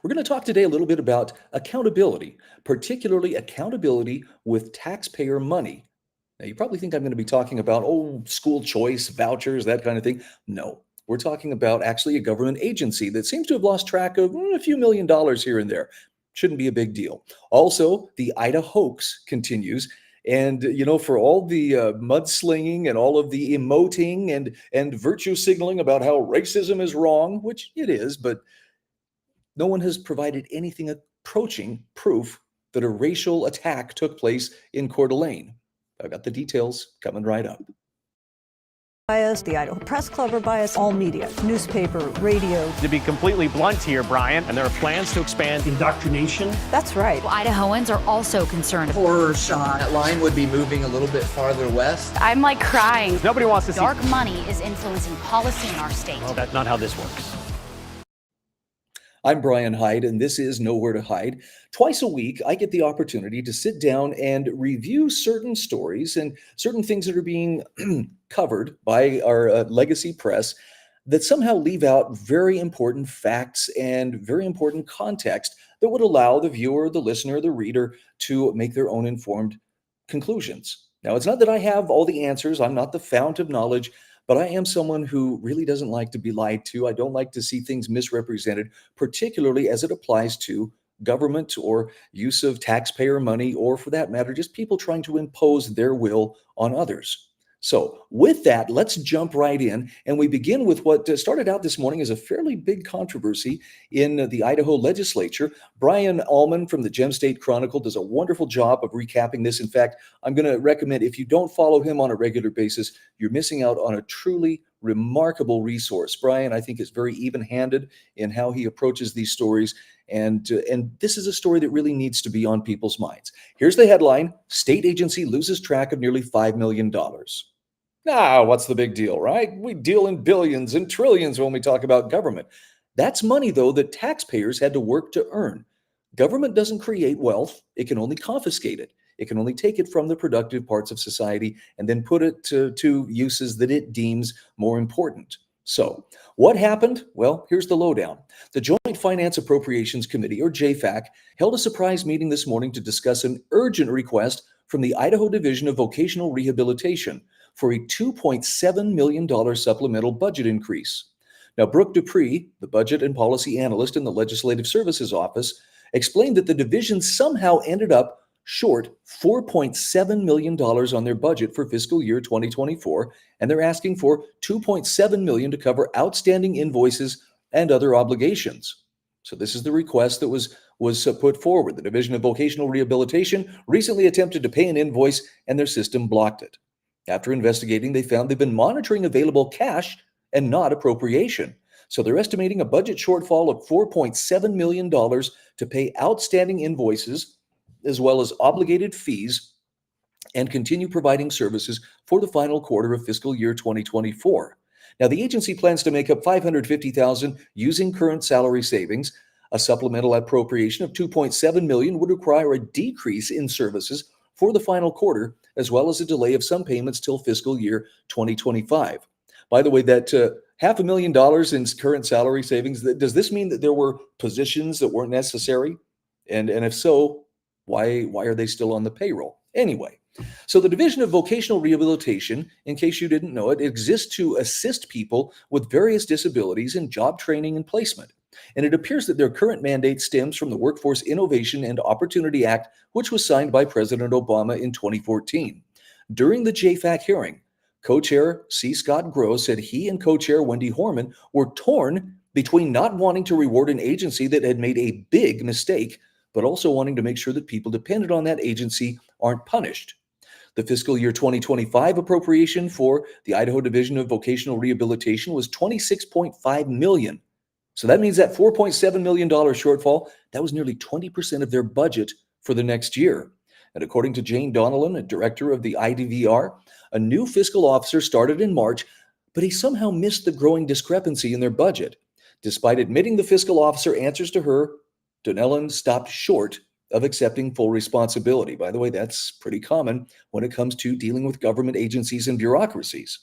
We're going to talk today a little bit about accountability, particularly accountability with taxpayer money. Now, you probably think I'm going to be talking about, school choice, vouchers, that kind of thing. No, we're talking about actually a government agency that seems to have lost track of a few $1 million here and there. Shouldn't be a big deal. Also, the Ida hoax continues. And, for all the mudslinging and all of the emoting and virtue signaling about how racism is wrong, which it is, but no one has provided anything approaching proof that a racial attack took place in Coeur d'Alene. I've got the details coming right up. Bias, the Idaho Press Club are biased, all media, newspaper, radio. To be completely blunt here, Brian, and there are plans to expand indoctrination. That's right. Well, Idahoans are also concerned. Horror shot. That line would be moving a little bit farther west. I'm like crying. Nobody wants to see dark money is influencing policy in our state. Well, that's not how this works. I'm Brian Hyde, and this is Nowhere to Hide. Twice a week, I get the opportunity to sit down and review certain stories and certain things that are being covered by our legacy press that somehow leave out very important facts and very important context that would allow the viewer, the listener, the reader to make their own informed conclusions. Now, it's not that I have all the answers. I'm not the fount of knowledge. But I am someone who really doesn't like to be lied to. I don't like to see things misrepresented, particularly as it applies to government or use of taxpayer money, or for that matter, just people trying to impose their will on others. So with that, let's jump right in. And we begin with what started out this morning as a fairly big controversy in the Idaho legislature. Brian Allman from the Gem State Chronicle does a wonderful job of recapping this. In fact, I'm going to recommend, if you don't follow him on a regular basis, you're missing out on a truly remarkable resource. Brian, I think, is very even-handed in how he approaches these stories. And this is a story that really needs to be on people's minds. Here's the headline: State agency loses track of nearly $5 million. Now, what's the big deal, right? We deal in billions and trillions when we talk about government. That's money, though, that taxpayers had to work to earn. Government doesn't create wealth. It can only confiscate it. It can only take it from the productive parts of society and then put it to uses that it deems more important. So what happened? Well, here's the lowdown. The Joint Finance Appropriations Committee, or JFAC, held a surprise meeting this morning to discuss an urgent request from the Idaho Division of Vocational Rehabilitation for a $2.7 million supplemental budget increase. Now, Brooke Dupree, the budget and policy analyst in the Legislative Services Office, explained that the division somehow ended up short $4.7 million on their budget for fiscal year 2024, and they're asking for $2.7 million to cover outstanding invoices and other obligations. So this is the request that was put forward. The Division of Vocational Rehabilitation recently attempted to pay an invoice, and their system blocked it. After investigating, they found they've been monitoring available cash and not appropriation. So they're estimating a budget shortfall of $4.7 million to pay outstanding invoices, as well as obligated fees, and continue providing services for the final quarter of fiscal year 2024. Now, the agency plans to make up $550,000 using current salary savings. A supplemental appropriation of $2.7 million would require a decrease in services for the final quarter, as well as a delay of some payments till fiscal year 2025. By the way, that $500,000 in current salary savings, does this mean that there were positions that weren't necessary? And if so, why are they still on the payroll? Anyway, so the Division of Vocational Rehabilitation, in case you didn't know it, exists to assist people with various disabilities in job training and placement. And it appears that their current mandate stems from the Workforce Innovation and Opportunity Act, which was signed by President Obama in 2014. During the JFAC hearing, Co-Chair C. Scott Gross said he and Co-Chair Wendy Horman were torn between not wanting to reward an agency that had made a big mistake, but also wanting to make sure that people dependent on that agency aren't punished. The fiscal year 2025 appropriation for the Idaho Division of Vocational Rehabilitation was $26.5 million. So that means that $4.7 million shortfall, that was nearly 20% of their budget for the next year. And according to Jane Donnellan, a director of the IDVR, a new fiscal officer started in March, but he somehow missed the growing discrepancy in their budget. Despite admitting the fiscal officer answers to her, Donnellan stopped short of accepting full responsibility. By the way, that's pretty common when it comes to dealing with government agencies and bureaucracies.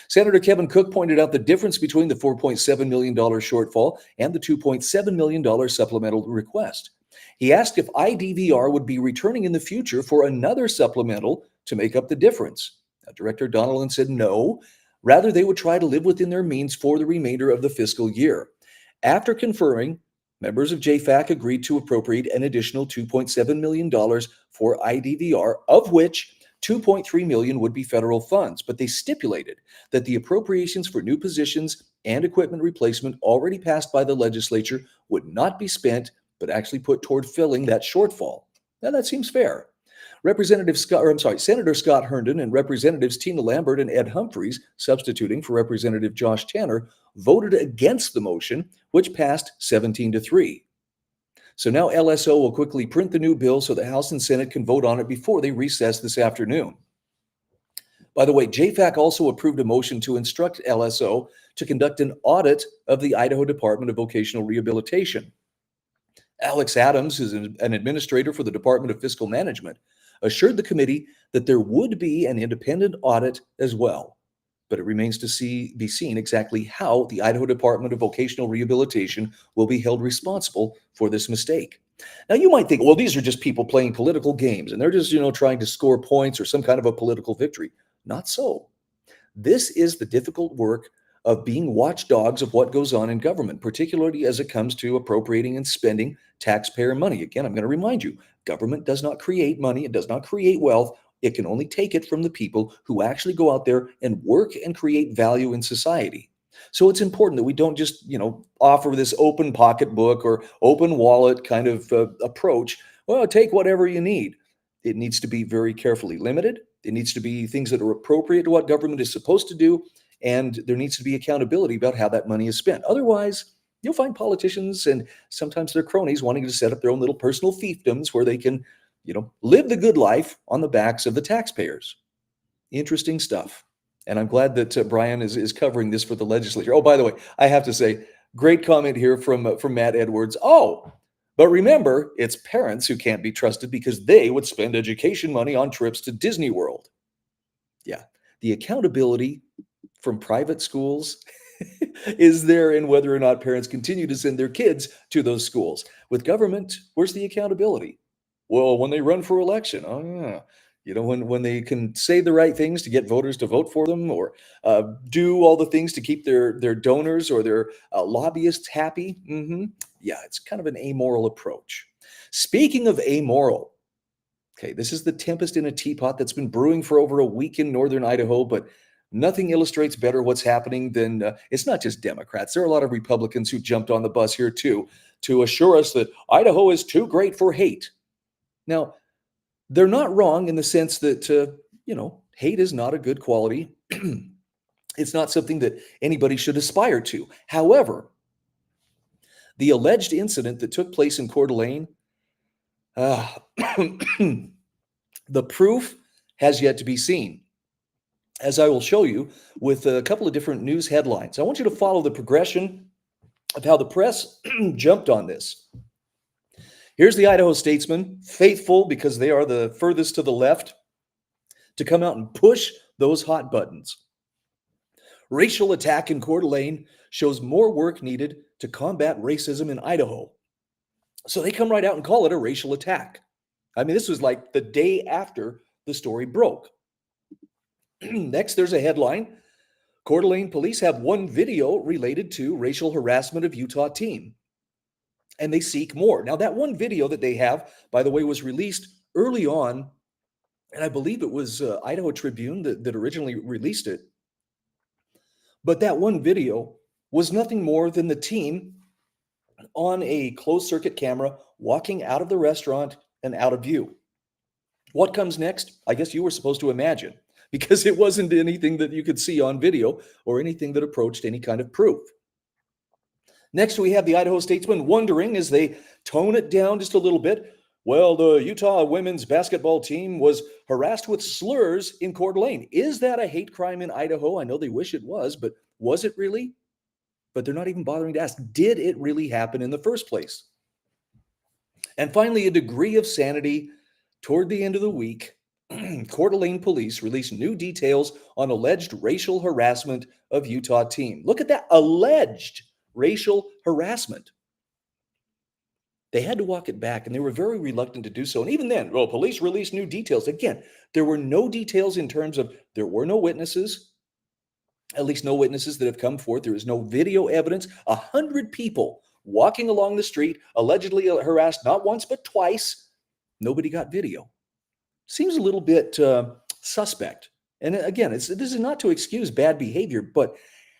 Senator Kevin Cook pointed out the difference between the $4.7 million shortfall and the $2.7 million supplemental request. He asked if IDVR would be returning in the future for another supplemental to make up the difference. Now, Director Donnellan said no. Rather, they would try to live within their means for the remainder of the fiscal year. After confirming, members of JFAC agreed to appropriate an additional $2.7 million for IDVR, of which $2.3 million would be federal funds, but they stipulated that the appropriations for new positions and equipment replacement already passed by the legislature would not be spent, but actually put toward filling that shortfall. Now that seems fair. Senator Scott Herndon and Representatives Tina Lambert and Ed Humphreys, substituting for Representative Josh Tanner, voted against the motion, which passed 17-3. So now LSO will quickly print the new bill so the House and Senate can vote on it before they recess this afternoon. By the way, JFAC also approved a motion to instruct LSO to conduct an audit of the Idaho Department of Vocational Rehabilitation. Alex Adams, who's an administrator for the Department of Fiscal Management, assured the committee that there would be an independent audit as well. But it remains to be seen exactly how the Idaho Department of Vocational Rehabilitation will be held responsible for this mistake. Now, you might think, well, these are just people playing political games, and they're just, trying to score points or some kind of a political victory. Not so. This is the difficult work of being watchdogs of what goes on in government, particularly as it comes to appropriating and spending taxpayer money. Again, I'm going to remind you, government does not create money. It does not create wealth. It can only take it from the people who actually go out there and work and create value in society. So it's important that we don't just, offer this open pocketbook or open wallet kind of approach. Well, take whatever you need. It needs to be very carefully limited. It needs to be things that are appropriate to what government is supposed to do. And there needs to be accountability about how that money is spent. Otherwise, you'll find politicians and sometimes their cronies wanting to set up their own little personal fiefdoms where they can, live the good life on the backs of the taxpayers. Interesting stuff. And I'm glad that Brian is covering this for the legislature. Oh, by the way, I have to say, great comment here from Matt Edwards. Oh, but remember, it's parents who can't be trusted because they would spend education money on trips to Disney World. Yeah, the accountability from private schools is there in whether or not parents continue to send their kids to those schools. With government, where's the accountability? Well, when they run for election, oh yeah, when they can say the right things to get voters to vote for them, or do all the things to keep their donors or their lobbyists happy. Yeah, it's kind of an amoral approach. Speaking of amoral, okay, this is the tempest in a teapot that's been brewing for over a week in northern Idaho, but nothing illustrates better what's happening than it's not just Democrats. There are a lot of Republicans who jumped on the bus here too to assure us that Idaho is too great for hate. Now, they're not wrong in the sense that, hate is not a good quality. It's not something that anybody should aspire to. However, the alleged incident that took place in Coeur d'Alene, the proof has yet to be seen, as I will show you with a couple of different news headlines. I want you to follow the progression of how the press jumped on this. Here's the Idaho Statesman, faithful because they are the furthest to the left, to come out and push those hot buttons. Racial attack in Coeur d'Alene shows more work needed to combat racism in Idaho. So they come right out and call it a racial attack. I mean, this was like the day after the story broke. Next, there's a headline. Coeur d'Alene police have one video related to racial harassment of Utah teen, and they seek more. Now, that one video that they have, by the way, was released early on, and I believe it was Idaho Tribune that originally released it. But that one video was nothing more than the teen on a closed circuit camera walking out of the restaurant and out of view. What comes next? I guess you were supposed to imagine, because it wasn't anything that you could see on video or anything that approached any kind of proof. Next, we have the Idaho Statesman wondering, as they tone it down just a little bit, well, the Utah women's basketball team was harassed with slurs in Coeur d'Alene. Is that a hate crime in Idaho? I know they wish it was, but was it really? But they're not even bothering to ask, did it really happen in the first place? And finally, a degree of sanity toward the end of the week. Coeur d'Alene police released new details on alleged racial harassment of Utah teen. Look at that, alleged racial harassment. They had to walk it back, and they were very reluctant to do so. And even then, well, police released new details. Again, there were no details in terms of there were no witnesses, at least no witnesses that have come forth. There is no video evidence. 100 people walking along the street, allegedly harassed not once but twice. Nobody got video. Seems a little bit suspect. And again, this is not to excuse bad behavior, but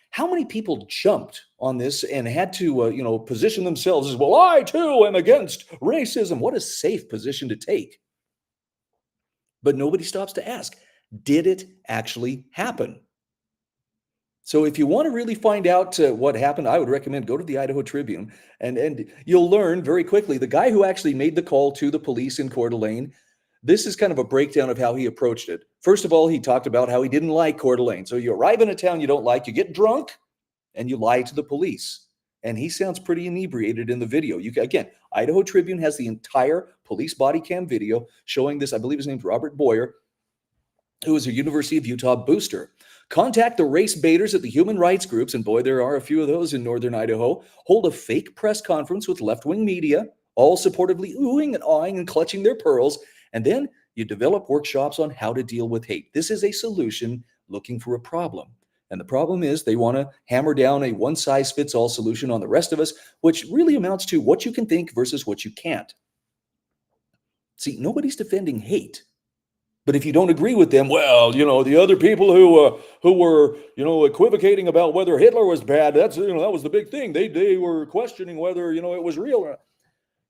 how many people jumped on this and had to, position themselves as, well, I too am against racism. What a safe position to take. But nobody stops to ask, did it actually happen? So if you want to really find out what happened, I would recommend go to the Idaho Tribune, and you'll learn very quickly. The guy who actually made the call to the police in Coeur d'Alene, this is kind of a breakdown of how he approached it. First of all, he talked about how he didn't like Coeur d'Alene. So you arrive in a town you don't like, you get drunk, and you lie to the police. And he sounds pretty inebriated in the video. Again, Idaho Tribune has the entire police body cam video showing this. I believe his name's Robert Boyer, who is a University of Utah booster. Contact the race baiters at the human rights groups, and boy, there are a few of those in northern Idaho. Hold a fake press conference with left-wing media, all supportively oohing and awing and clutching their pearls, and then you develop workshops on how to deal with hate. This is a solution looking for a problem. And the problem is they want to hammer down a one-size-fits-all solution on the rest of us, which really amounts to what you can think versus what you can't. See, nobody's defending hate. But if you don't agree with them, well, the other people who were, equivocating about whether Hitler was bad, that was the big thing. They were questioning whether, it was real or not.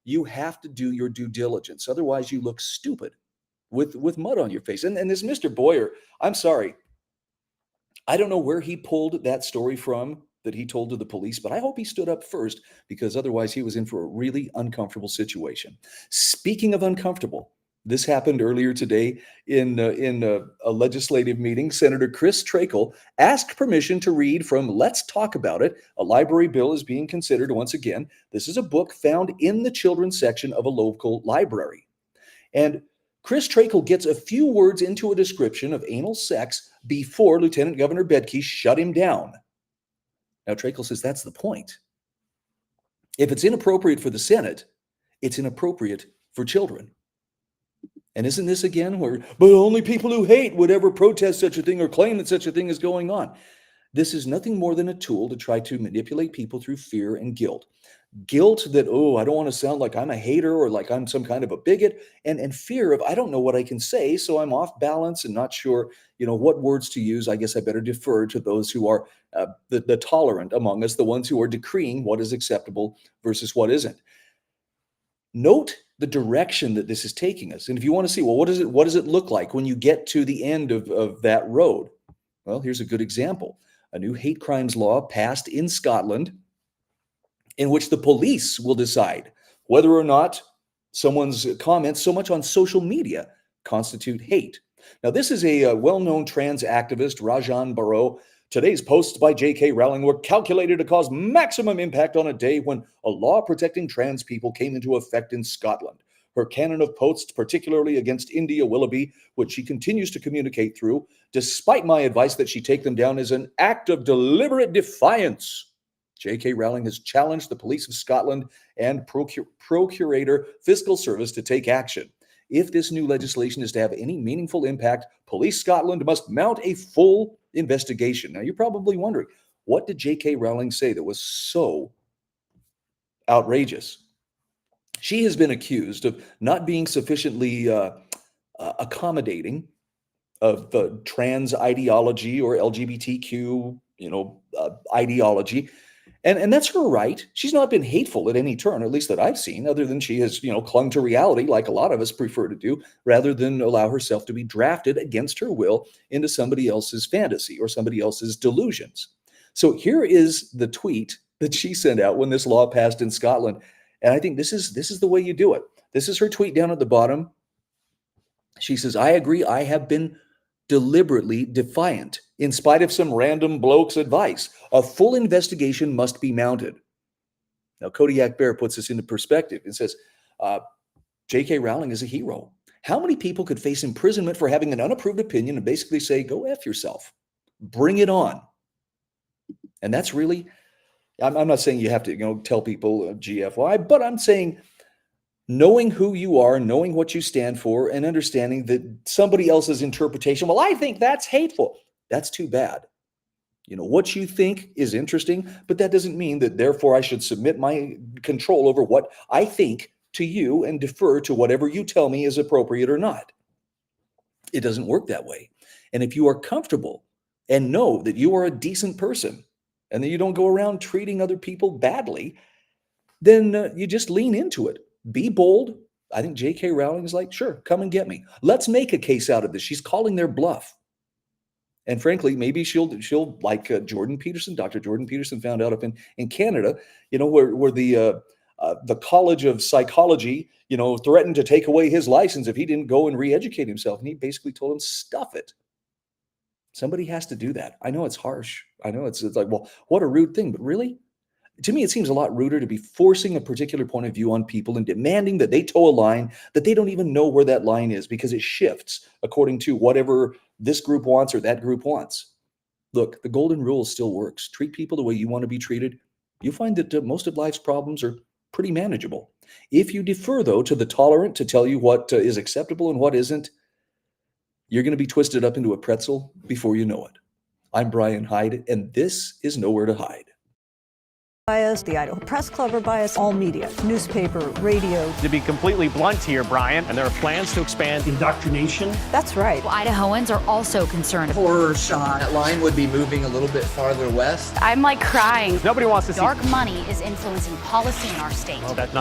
You have to do your due diligence. Otherwise, you look stupid with mud on your face. And this Mr. Boyer, I'm sorry. I don't know where he pulled that story from that he told to the police, but I hope he stood up first, because otherwise he was in for a really uncomfortable situation. Speaking of uncomfortable, this happened earlier today in a legislative meeting. Senator Chris Trakel asked permission to read from Let's Talk About It. A library bill is being considered once again. This is a book found in the children's section of a local library. And Chris Trakel gets a few words into a description of anal sex before Lieutenant Governor Bedke shut him down. Now, Trakel says that's the point. If it's inappropriate for the Senate, it's inappropriate for children. And isn't this again but only people who hate would ever protest such a thing or claim that such a thing is going on? This is nothing more than a tool to try to manipulate people through fear and guilt. Guilt that, I don't want to sound like I'm a hater or like I'm some kind of a bigot, and fear of, I don't know what I can say, so I'm off balance and not sure, what words to use. I guess I better defer to those who are the tolerant among us, the ones who are decreeing what is acceptable versus what isn't. Note the direction that this is taking us. And if you want to see, what does it look like when you get to the end of that road? Well, here's a good example. A new hate crimes law passed in Scotland in which the police will decide whether or not someone's comments so much on social media constitute hate. Now, this is a well-known trans activist, Rajan Barrow. Today's posts by J.K. Rowling were calculated to cause maximum impact on a day when a law protecting trans people came into effect in Scotland. Her canon of posts, particularly against India Willoughby, which she continues to communicate through, despite my advice that she take them down, is an act of deliberate defiance. J.K. Rowling has challenged the police of Scotland and Procurator Fiscal Service to take action. If this new legislation is to have any meaningful impact, Police Scotland must mount a full investigation. Now, you're probably wondering, what did J.K. Rowling say that was so outrageous? She has been accused of not being sufficiently accommodating of trans ideology or LGBTQ, ideology. And that's her right. She's not been hateful at any turn, at least that I've seen, other than she has, clung to reality like a lot of us prefer to do, rather than allow herself to be drafted against her will into somebody else's fantasy or somebody else's delusions. So here is the tweet that she sent out when this law passed in Scotland. And I think this is the way you do it. This is her tweet down at the bottom. She says, I agree, I have been deliberately defiant, in spite of some random bloke's advice. A full investigation must be mounted. Now, Kodiak Bear puts this into perspective and says, J.K. Rowling is a hero. How many people could face imprisonment for having an unapproved opinion and basically say, go F yourself? Bring it on. And that's really, I'm not saying you have to, tell people GFY, but I'm saying knowing who you are, knowing what you stand for, and understanding that somebody else's interpretation, well, I think that's hateful. That's too bad. What you think is interesting, but that doesn't mean that therefore I should submit my control over what I think to you and defer to whatever you tell me is appropriate or not. It doesn't work that way. And if you are comfortable and know that you are a decent person and that you don't go around treating other people badly, then you just lean into it. Be bold. I think J.K. Rowling is like, sure, come and get me. Let's make a case out of this. She's calling their bluff. And frankly, maybe she'll like Jordan Peterson. Dr. Jordan Peterson found out up in Canada, where the College of Psychology, threatened to take away his license if he didn't go and re-educate himself. And he basically told him, stuff it. Somebody has to do that. I know it's harsh. I know it's like, well, what a rude thing. But really, to me, it seems a lot ruder to be forcing a particular point of view on people and demanding that they toe a line that they don't even know where that line is because it shifts according to whatever this group wants or that group wants. Look, the golden rule still works. Treat people the way you want to be treated. You'll find that most of life's problems are pretty manageable. If you defer, though, to the tolerant to tell you what is acceptable and what isn't, you're going to be twisted up into a pretzel before you know it. I'm Brian Hyde, and this is Nowhere to Hide. Bias, the Idaho Press Club are biased, all media, newspaper, radio. To be completely blunt here, Brian, and there are plans to expand Indoctrination. That's right. Well, Idahoans are also concerned. Horror shot. That line would be moving a little bit farther west. I'm like crying. Nobody wants to see Dark money is influencing policy in our state. that's